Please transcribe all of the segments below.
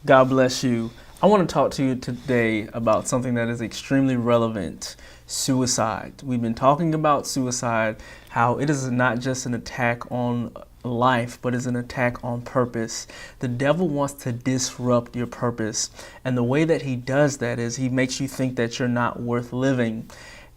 God bless you. I want to talk to you today about something that is extremely relevant: suicide. We've been talking about suicide, how it is not just an attack on life, but is an attack on purpose. The devil wants to disrupt your purpose. And the way that he does that is he makes you think that you're not worth living.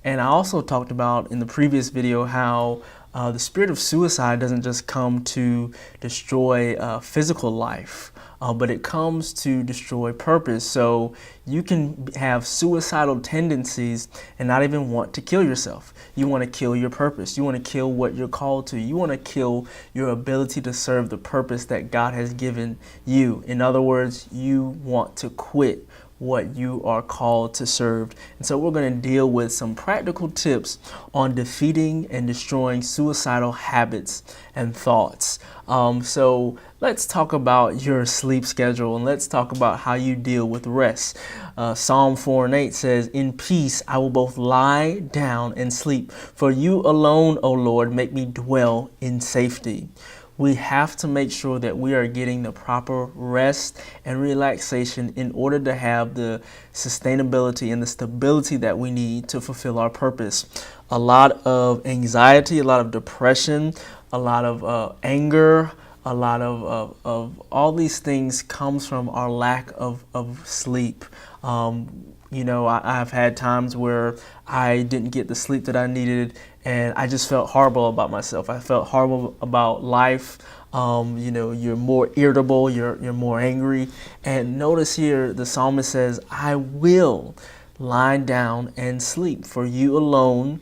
And I also talked about in the previous video how the spirit of suicide doesn't just come to destroy physical life, but it comes to destroy purpose. So you can have suicidal tendencies and not even want to kill yourself. You want to kill your purpose. You want to kill what you're called to. You want to kill your ability to serve the purpose that God has given you. In other words, you want to quit what you are called to serve. And so we're going to deal with some practical tips on defeating and destroying suicidal habits and thoughts. So let's talk about your sleep schedule, and let's talk about how you deal with rest. Psalm 4:8 says, "In peace I will both lie down and sleep. For you alone, O Lord, make me dwell in safety." We have to make sure that we are getting the proper rest and relaxation in order to have the sustainability and the stability that we need to fulfill our purpose. A lot of anxiety, a lot of depression, a lot of anger, a lot of all these things comes from our lack of sleep. I've had times where I didn't get the sleep that I needed, and I just felt horrible about myself. I felt horrible about life. You're more irritable, you're more angry. And notice here, the psalmist says, "I will lie down and sleep, for you alone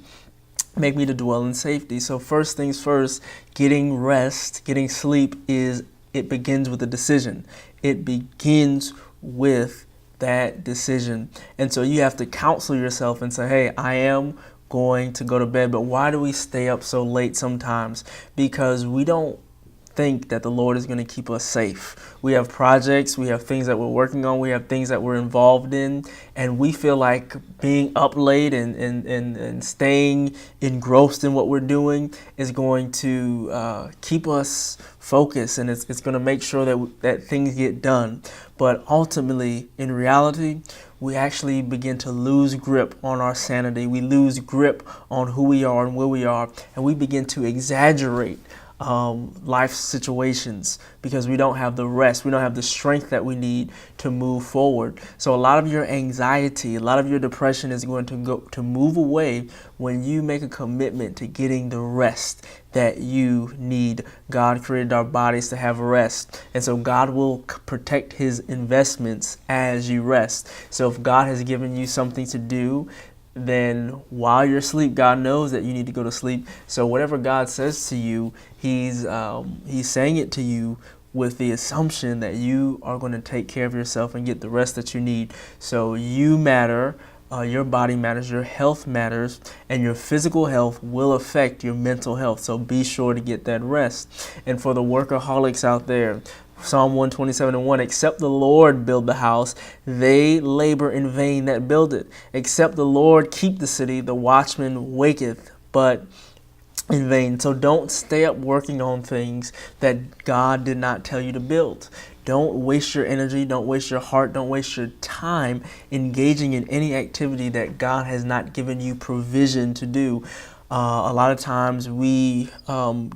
make me to dwell in safety." So first things first, getting rest, getting sleep it begins with a decision. It begins with that decision. And so you have to counsel yourself and say, hey, I am going to go to bed. But why do we stay up so late sometimes? Because we don't think that the Lord is going to keep us safe. We have projects, we have things that we're working on, we have things that we're involved in, and we feel like being up late and staying engrossed in what we're doing is going to keep us focused, and it's going to make sure that things get done. But ultimately, in reality, we actually begin to lose grip on our sanity. We lose grip on who we are and where we are, and we begin to exaggerate life situations because we don't have the rest, we don't have the strength that we need to move forward. So a lot of your anxiety, a lot of your depression is going to move away when you make a commitment to getting the rest that you need. God created our bodies to have rest, and so God will protect his investments as you rest. So if God has given you something to do, then while you're asleep, God knows that you need to go to sleep. So whatever God says to you, He's saying it to you with the assumption that you are going to take care of yourself and get the rest that you need. So you matter. Your body matters, your health matters, and your physical health will affect your mental health. So be sure to get that rest. And for the workaholics out there, Psalm 127:1, "Except the Lord build the house, they labor in vain that build it. Except the Lord keep the city, the watchman waketh, but in vain." So don't stay up working on things that God did not tell you to build. Don't waste your energy, don't waste your heart, don't waste your time engaging in any activity that God has not given you provision to do. A lot of times we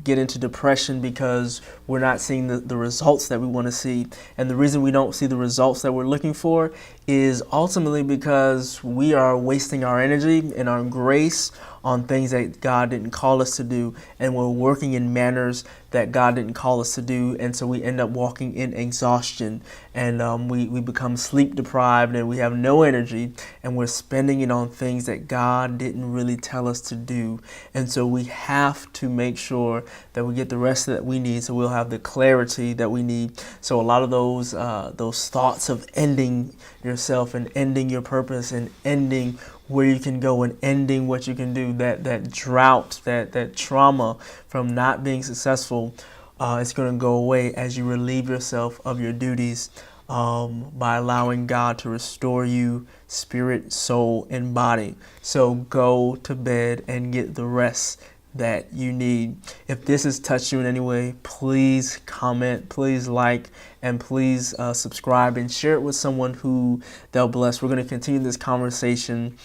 get into depression because we're not seeing the results that we want to see. And the reason we don't see the results that we're looking for is ultimately because we are wasting our energy and our grace on things that God didn't call us to do, and we're working in manners that God didn't call us to do, and so we end up walking in exhaustion, and we become sleep deprived, and we have no energy, and we're spending it on things that God didn't really tell us to do. And so we have to make sure that we get the rest that we need, so we'll have the clarity that we need. So a lot of those thoughts of ending yourself and ending your purpose and ending where you can go and ending what you can do, that drought, that trauma from not being successful, it's going to go away as you relieve yourself of your duties by allowing God to restore you spirit, soul, and body. So go to bed and get the rest that you need. If this has touched you in any way, please comment, please like, and please subscribe and share it with someone who they'll bless. We're going to continue this conversation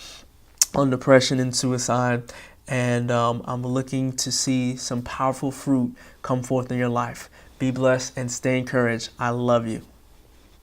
on depression and suicide, and I'm looking to see some powerful fruit come forth in your life. Be blessed and stay encouraged. I love you.